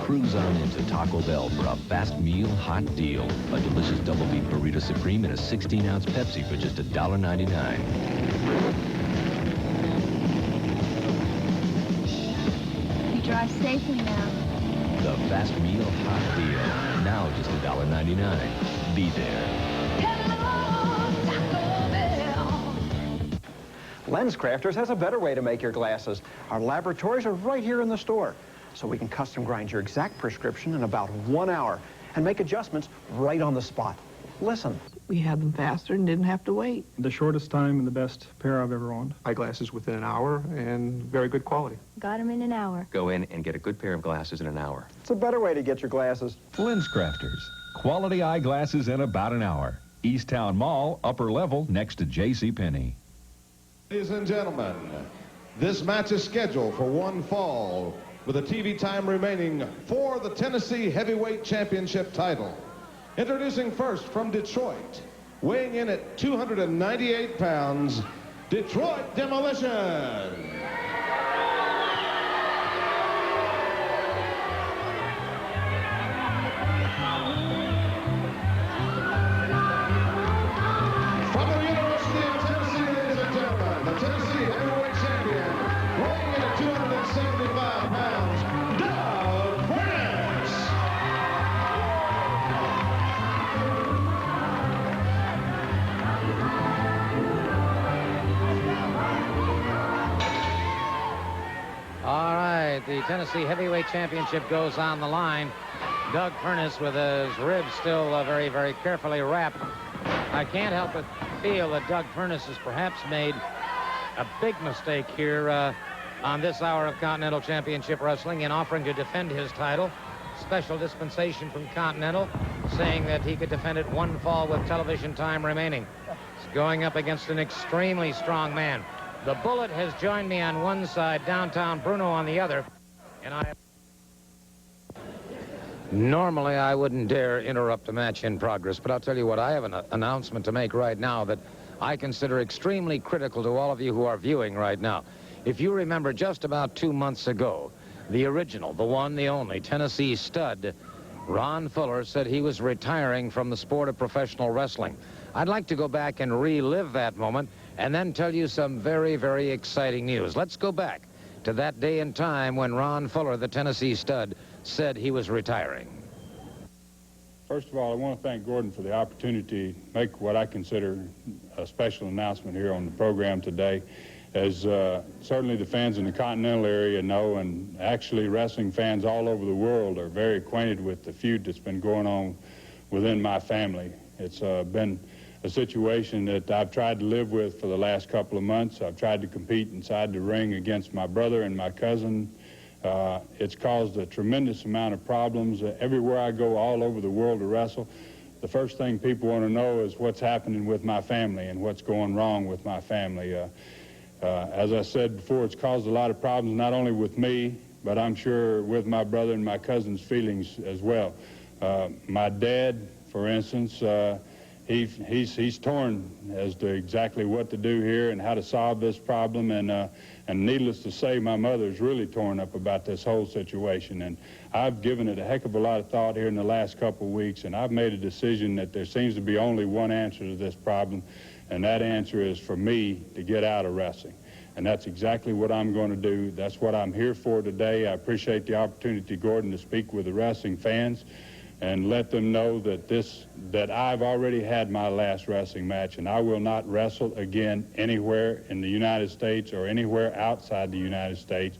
Cruise on into Taco Bell for a fast meal hot deal. A delicious double beef burrito supreme and a 16-ounce Pepsi for just $1.99. arrive safely now. The fast meal hot deal. Now just $1.99. Be there. Lens Crafters has a better way to make your glasses. Our laboratories are right here in the store, so we can custom grind your exact prescription in about 1 hour and make adjustments right on the spot. Listen. We had them faster and didn't have to wait. The shortest time and the best pair I've ever owned. Eyeglasses within an hour and very good quality. Got them in an hour. Go in and get a good pair of glasses in an hour. It's a better way to get your glasses. Lens Crafters. Quality eyeglasses in about an hour. Easttown Mall, upper level, next to JCPenney. Ladies and gentlemen, this match is scheduled for one fall with a TV time remaining for the Tennessee Heavyweight Championship title. Introducing first from Detroit, weighing in at 298 pounds, Detroit Demolition. From the University of Tennessee, ladies and gentlemen, the Tennessee Heavyweight Champion, weighing in at 275 pounds, Doug Furnace. All right, the Tennessee Heavyweight Championship goes on the line. Doug Furnace with his ribs still very, very carefully wrapped. I can't help but feel that Doug Furnace has perhaps made a big mistake here on this hour of Continental Championship Wrestling in offering to defend his title. Special dispensation from Continental, saying that he could defend it one fall with television time remaining. He's going up against an extremely strong man. The Bullet has joined me on one side, downtown Bruno on the other, and normally I wouldn't dare interrupt a match in progress, but I'll tell you what, I have an announcement to make right now that I consider extremely critical to all of you who are viewing right now. If you remember, just about 2 months ago, the original, the one, the only, Tennessee stud, Ron Fuller, said he was retiring from the sport of professional wrestling. I'd like to go back and relive that moment and then tell you some very, very exciting news. Let's go back to that day and time when Ron Fuller, the Tennessee stud, said he was retiring. First of all, I want to thank Gordon for the opportunity to make what I consider a special announcement here on the program today. As certainly the fans in the Continental area know, and actually wrestling fans all over the world are very acquainted with the feud that's been going on within my family. It's been a situation that I've tried to live with for the last couple of months. I've tried to compete inside the ring against my brother and my cousin. It's caused a tremendous amount of problems. Everywhere I go all over the world to wrestle, the first thing people want to know is what's happening with my family and what's going wrong with my family. As I said before, it's caused a lot of problems, not only with me, but I'm sure with my brother and my cousin's feelings as well. My dad, for instance, he's torn as to exactly what to do here and how to solve this problem, and needless to say, my mother's really torn up about this whole situation, and I've given it a heck of a lot of thought here in the last couple of weeks, and I've made a decision that there seems to be only one answer to this problem, and that answer is for me to get out of wrestling. And that's exactly what I'm going to do. That's what I'm here for today. I appreciate the opportunity, Gordon, to speak with the wrestling fans and let them know that I've already had my last wrestling match, and I will not wrestle again anywhere in the United States or anywhere outside the United States.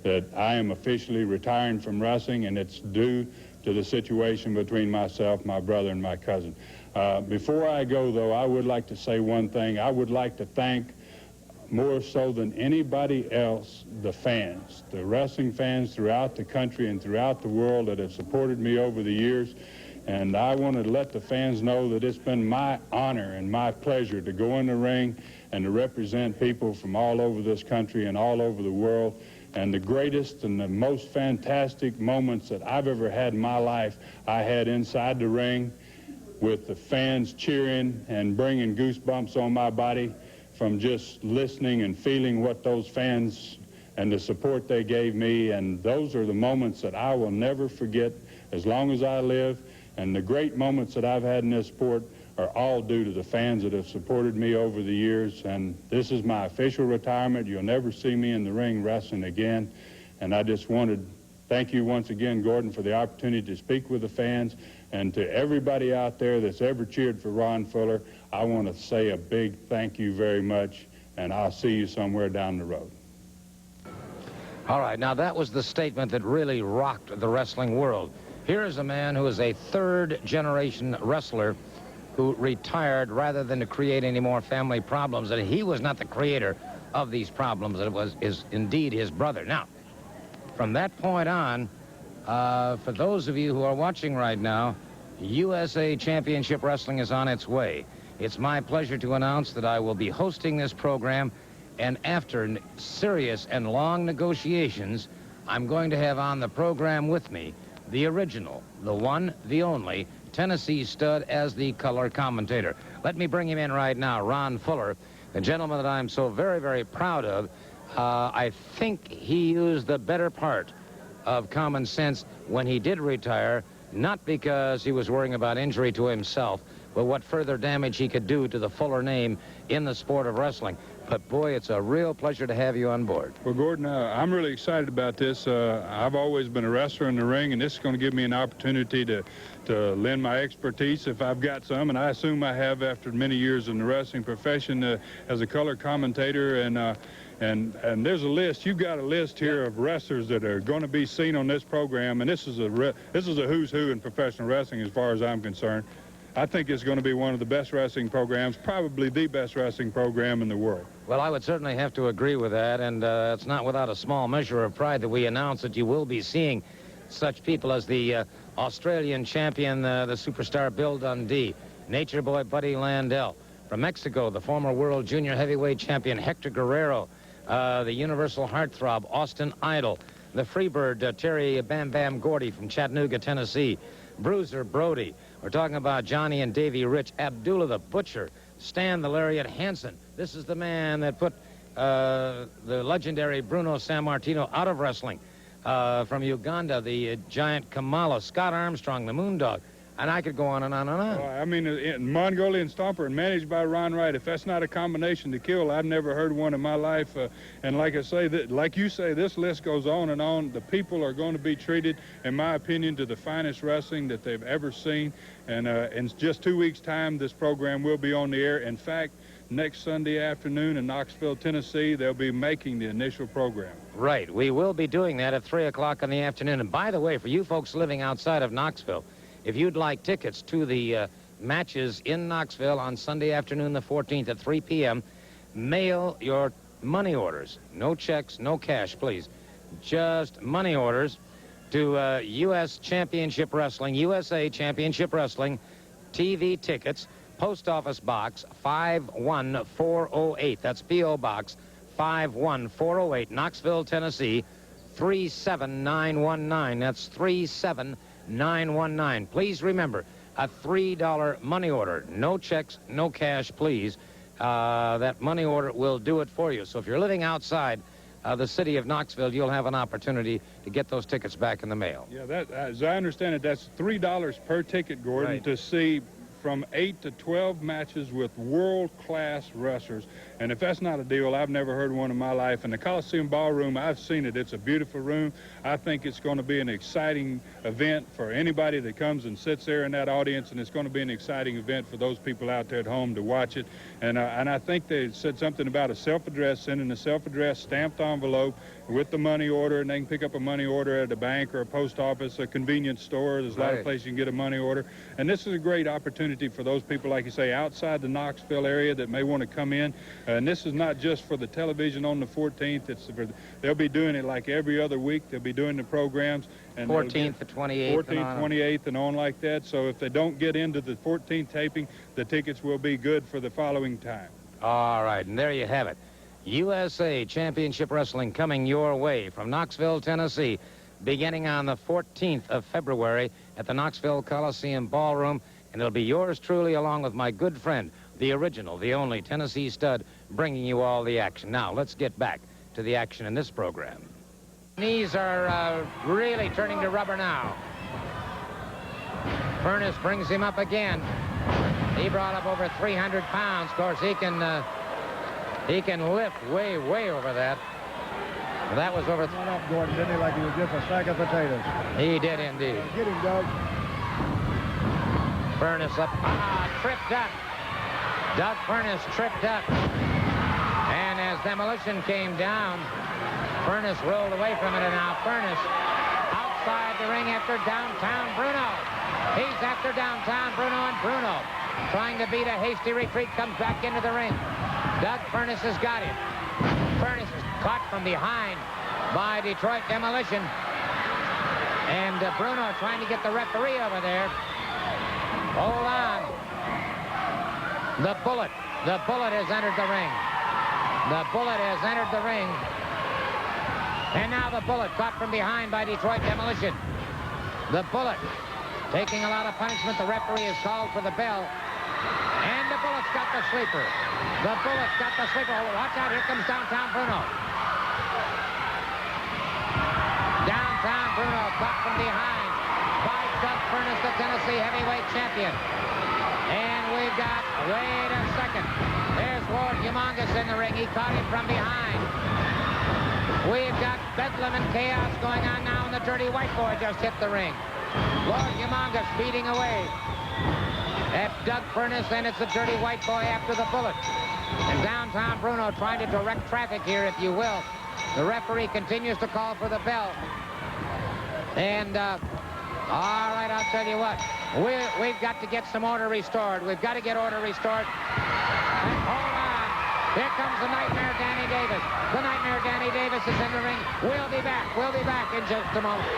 That I am officially retiring from wrestling, and it's due to the situation between myself, my brother, and my cousin. Before I go, though, I would like to say one thing. I would like to thank, more so than anybody else, the fans, the wrestling fans throughout the country and throughout the world that have supported me over the years. And I want to let the fans know that it's been my honor and my pleasure to go in the ring and to represent people from all over this country and all over the world. And the greatest and the most fantastic moments that I've ever had in my life, I had inside the ring with the fans cheering and bringing goosebumps on my body from just listening and feeling what those fans and the support they gave me. And those are the moments that I will never forget as long as I live. And the great moments that I've had in this sport are all due to the fans that have supported me over the years. And this is my official retirement. You'll never see me in the ring wrestling again. And I just wanted Thank you once again, Gordon, for the opportunity to speak with the fans. And to everybody out there that's ever cheered for Ron Fuller, I want to say a big thank you very much, and I'll see you somewhere down the road. All right, now that was the statement that really rocked the wrestling world. Here is a man who is a third-generation wrestler who retired rather than to create any more family problems. And he was not the creator of these problems. It is indeed his brother. Now, from that point on, for those of you who are watching right now, USA Championship Wrestling is on its way. It's my pleasure to announce that I will be hosting this program, and after serious and long negotiations, I'm going to have on the program with me the original, the one, the only, Tennessee Stud as the color commentator. Let me bring him in right now, Ron Fuller, the gentleman that I'm so very, very proud of. I think he used the better part of common sense when he did retire, not because he was worrying about injury to himself, but what further damage he could do to the Fuller name in the sport of wrestling. But, boy, it's a real pleasure to have you on board. Well, Gordon, I'm really excited about this. I've always been a wrestler in the ring, and this is going to give me an opportunity to lend my expertise if I've got some, and I assume I have after many years in the wrestling profession as a color commentator. And there's a list. You've got a list here of wrestlers that are going to be seen on this program, and this is a who's who in professional wrestling as far as I'm concerned. I think it's going to be one of the best wrestling programs, probably the best wrestling program in the world. Well, I would certainly have to agree with that, and it's not without a small measure of pride that we announce that you will be seeing such people as the Australian champion, the superstar Bill Dundee, Nature Boy Buddy Landell. From Mexico, the former world junior heavyweight champion Hector Guerrero, the universal heartthrob Austin Idol, the Freebird Terry Bam Bam Gordy from Chattanooga, Tennessee, Bruiser Brody. We're talking about Johnny and Davey Rich, Abdullah the Butcher, Stan the Lariat Hansen. This is the man that put the legendary Bruno Sammartino out of wrestling. From Uganda, the giant Kamala, Scott Armstrong, the Moondog. And I could go on and on and on. I mean, Mongolian Stomper and managed by Ron Wright. If that's not a combination to kill, I've never heard one in my life. And like I say, like you say, this list goes on and on. The people are going to be treated, in my opinion, to the finest wrestling that they've ever seen. And in just 2 weeks' time, this program will be on the air. In fact, next Sunday afternoon in Knoxville, Tennessee, they'll be making the initial program. Right. We will be doing that at 3 o'clock in the afternoon. And by the way, for you folks living outside of Knoxville, if you'd like tickets to the matches in Knoxville on Sunday afternoon, the 14th at 3 p.m., mail your money orders. No checks, no cash, please. Just money orders to U.S. Championship Wrestling, USA Championship Wrestling, TV tickets, Post Office Box 51408. That's P.O. Box 51408, Knoxville, Tennessee, 37919. That's 37919. Please remember, a $3 money order. No checks, no cash, please. That money order will do it for you. So if you're living outside the city of Knoxville, you'll have an opportunity to get those tickets back in the mail. Yeah, that, as I understand it, that's $3 per ticket, Gordon, right, to see from 8 to 12 matches with world-class wrestlers. And if that's not a deal, I've never heard one in my life. And the Coliseum Ballroom, I've seen it. It's a beautiful room. I think it's going to be an exciting event for anybody that comes and sits there in that audience, and it's going to be an exciting event for those people out there at home to watch it. And I think they said something about a self-address, sending a self-address stamped envelope with the money order, and they can pick up a money order at a bank or a post office, a convenience store. There's a lot of places you can get a money order. And this is a great opportunity for those people, like you say, outside the Knoxville area that may want to come in. And this is not just for the television on the 14th. It's for, they'll be doing it like every other week. They'll be doing the programs. And 14th, the 28th. 14th, 28th, and on like that. So if they don't get into the 14th taping, the tickets will be good for the following time. All right, and there you have it. USA Championship Wrestling coming your way from Knoxville, Tennessee, beginning on the 14th of February at the Knoxville Coliseum Ballroom. And it'll be yours truly, along with my good friend, the original, the only Tennessee Stud, bringing you all the action. Now, let's get back to the action in this program. Knees are really turning to rubber now. Furness brings him up again. He brought up over 300 pounds. Of course, he can lift way, way over that. Well, that was over. Went up, Gordon, didn't he, like he was just a sack of potatoes. He did indeed. Get him, Doug. Furness up. Tripped up. Doug Furness tripped up. And as Demolition came down, Furness rolled away from it, and now Furness outside the ring after downtown Bruno. He's after downtown Bruno, and Bruno, trying to beat a hasty retreat, comes back into the ring. Doug Furness has got him. Furness is caught from behind by Detroit Demolition. And Bruno trying to get the referee over there. Hold on. The Bullet. The Bullet has entered the ring. The Bullet has entered the ring. And now the Bullet caught from behind by Detroit Demolition. The Bullet taking a lot of punishment. The referee has called for the bell. And the Bullet's got the sleeper. The Bullet's got the sleeper. Oh, watch out, here comes downtown Bruno. Downtown Bruno caught from behind by Doug Furness, the Tennessee heavyweight champion. And we've got, wait a second. There's Lord Humongous in the ring. He caught him from behind. We've got bedlam and chaos going on now, and the Dirty White Boy just hit the ring. Lord Humongous beating away at Doug Furness, and it's the Dirty White Boy after the Bullet. And downtown Bruno trying to direct traffic here, if you will. The referee continues to call for the bell. And, all right, I'll tell you what. We've got to get some order restored. We've got to get order restored. And hold on. Here comes the Nightmare Danny Davis. The Nightmare Danny Davis is in the ring. We'll be back. We'll be back in just a moment.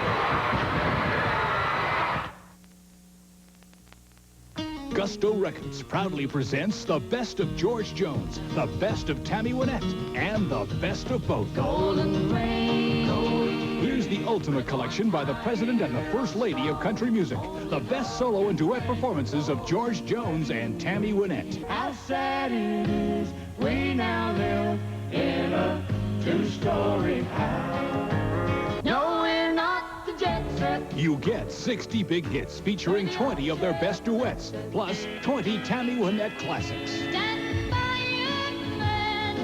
Gusto Records proudly presents the best of George Jones, the best of Tammy Wynette, and the best of both. Golden rain, golden. Here's the ultimate collection by the President and the First Lady of country music. The best solo and duet performances of George Jones and Tammy Wynette. How sad it is, we now live in a two-story house. No, we're not the jet set. You get 60 big hits featuring 20 of their best duets, plus 20 Tammy Wynette classics. Stand by your man.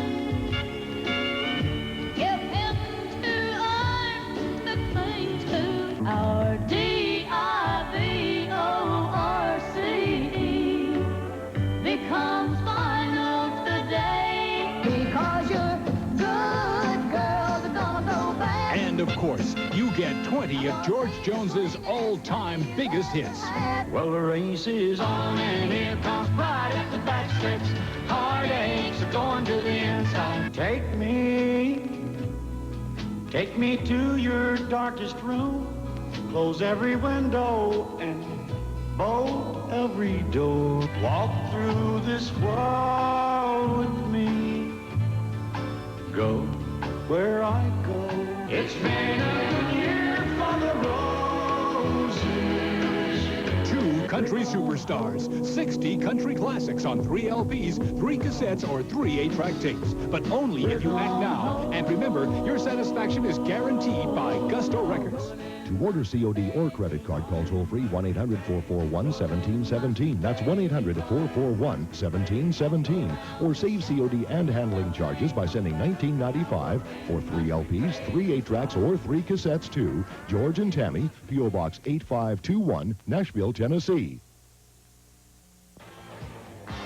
Give him 2 arms that cling to our D-I-V-O-R-C-E becomes final today because you're good girls are gonna go back. And of course, you get 20 of George Jones's all-time biggest hits. Well, the race is on, and here comes pride at the back stretch. Heartaches are going to the inside. Take me to your darkest room. Close every window and bolt every door. Walk through this world with me. Go where I go. It's been a good year for the roses. 2 country superstars, 60 country classics on 3 LPs, 3 cassettes, or 3 8-track tapes. But only if you act now. And remember, your satisfaction is guaranteed by Gusto Records. To order COD or credit card, call toll-free 1-800-441-1717. That's 1-800-441-1717. Or save COD and handling charges by sending $19.95 for 3 LPs, 3 8-tracks, or 3 cassettes to George and Tammy, P.O. Box 8521, Nashville, Tennessee.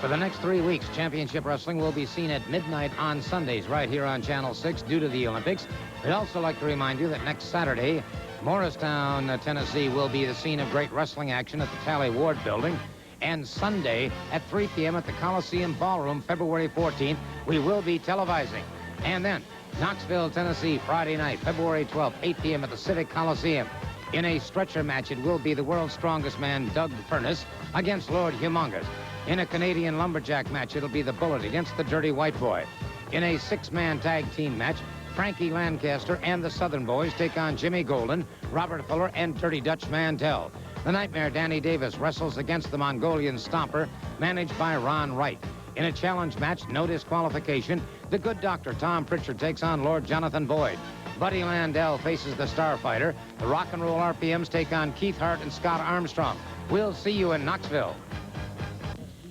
For the next 3 weeks, Championship Wrestling will be seen at midnight on Sundays right here on Channel 6 due to the Olympics. We'd also like to remind you that next Saturday, Morristown, Tennessee will be the scene of great wrestling action at the Tally Ward Building. And Sunday at 3 p.m. at the Coliseum Ballroom, February 14th, we will be televising. And then Knoxville, Tennessee, Friday night, February 12th, 8 p.m. at the Civic Coliseum. In a stretcher match, it will be the world's strongest man, Doug Furness, against Lord Humongous. In a Canadian lumberjack match, it'll be the Bullet against the Dirty White Boy. In a 6-man tag team match, Frankie Lancaster and the Southern Boys take on Jimmy Golden, Robert Fuller, and Dirty Dutch Mantell. The Nightmare Danny Davis wrestles against the Mongolian Stomper, managed by Ron Wright. In a challenge match, no disqualification, the Good Doctor Tom Pritchard takes on Lord Jonathan Boyd. Buddy Landell faces the Starfighter. The Rock and Roll RPMs take on Keith Hart and Scott Armstrong. We'll see you in Knoxville.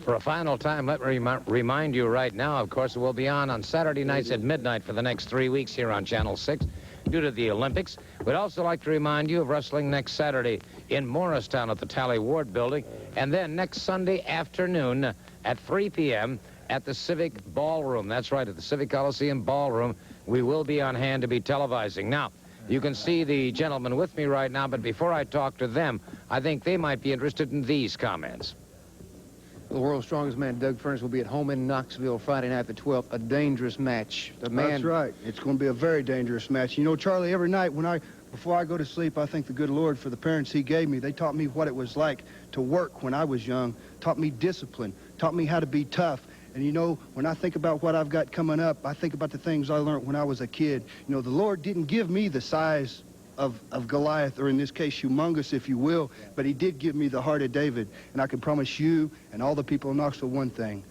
For a final time, let me remind you right now, of course, we'll be on Saturday nights at midnight for the next 3 weeks here on Channel 6 due to the Olympics. We'd also like to remind you of wrestling next Saturday in Morristown at the Tally Ward Building, and then next Sunday afternoon at 3 p.m. at the Civic Ballroom. That's right, at the Civic Coliseum Ballroom. We will be on hand to be televising. Now, you can see the gentlemen with me right now, but before I talk to them, I think they might be interested in these comments. The world's strongest man, Doug Furnace, will be at home in Knoxville Friday night the 12th. A dangerous match. The man... That's right. It's going to be a very dangerous match. You know, Charlie, every night before I go to sleep, I thank the good Lord for the parents he gave me. They taught me what it was like to work when I was young, taught me discipline, taught me how to be tough. And, you know, when I think about what I've got coming up, I think about the things I learned when I was a kid. You know, the Lord didn't give me the size of Goliath, or in this case, humongous, if you will, but he did give me the heart of David. And I can promise you and all the people in Knoxville one thing.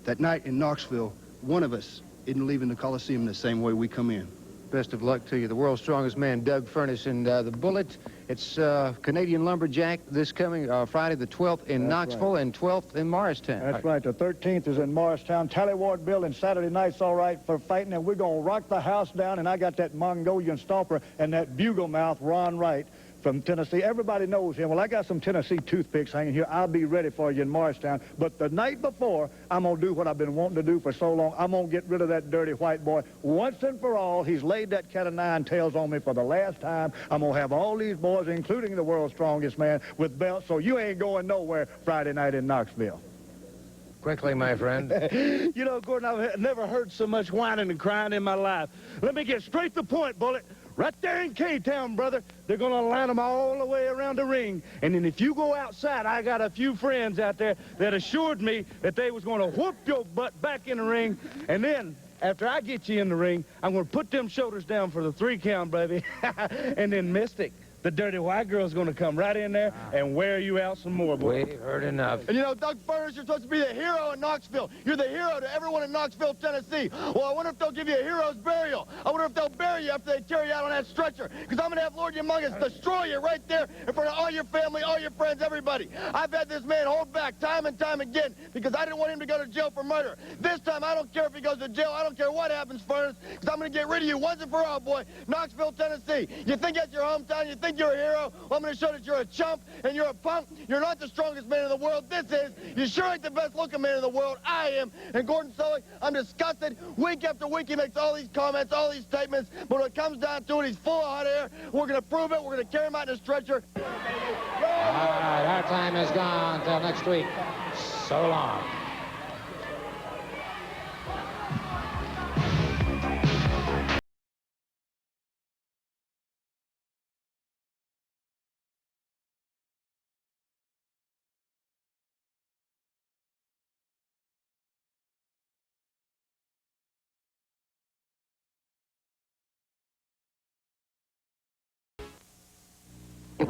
That night in Knoxville, one of us isn't leaving the Coliseum the same way we come in. Best of luck to you. The world's strongest man, Doug Furnace, and the Bullet. It's Canadian Lumberjack this coming Friday the 12th in Knoxville and 12th in Morristown. That's right. The 13th is in Morristown. Tally Ward Building. Saturday night's all right for fighting, and we're going to rock the house down. And I got that Mongolian stomper and that bugle mouth Ron Wright from Tennessee. Everybody knows him. Well, I got some Tennessee toothpicks hanging here. I'll be ready for you in Morristown. But the night before, I'm going to do what I've been wanting to do for so long. I'm going to get rid of that dirty white boy once and for all. He's laid that cat of nine tails on me for the last time. I'm going to have all these boys, including the world's strongest man, with belts, so you ain't going nowhere Friday night in Knoxville. Quickly, my friend. You know, Gordon, I've never heard so much whining and crying in my life. Let me get straight to the point, Bullet. Right there in K-Town, brother, they're going to line them all the way around the ring. And then if you go outside, I got a few friends out there that assured me that they was going to whoop your butt back in the ring. And then, after I get you in the ring, I'm going to put them shoulders down for the 3 count, baby. And then Mystic, the dirty white girl's going to come right in there and wear you out some more, boy. We've heard enough. And you know, Doug Furnace, you're supposed to be the hero in Knoxville. You're the hero to everyone in Knoxville, Tennessee. Well, I wonder if they'll give you a hero's burial. I wonder if they'll bury you after they carry you out on that stretcher. Because I'm going to have Lord Humongous destroy you right there in front of all your family, all your friends, everybody. I've had this man hold back time and time again because I didn't want him to go to jail for murder. This time, I don't care if he goes to jail. I don't care what happens, Furnace, because I'm going to get rid of you once and for all, boy. Knoxville, Tennessee. You think that's your hometown? You think you're a hero? Well, I'm going to show that you're a chump and you're a punk. You're not the strongest man in the world. This is. You sure ain't the best-looking man in the world. I am. And Gordon Sully, I'm disgusted. Week after week, he makes all these comments, all these statements. But when it comes down to it, he's full of hot air. We're going to prove it. We're going to carry him out in a stretcher. All right, our time is gone. Until next week. So long.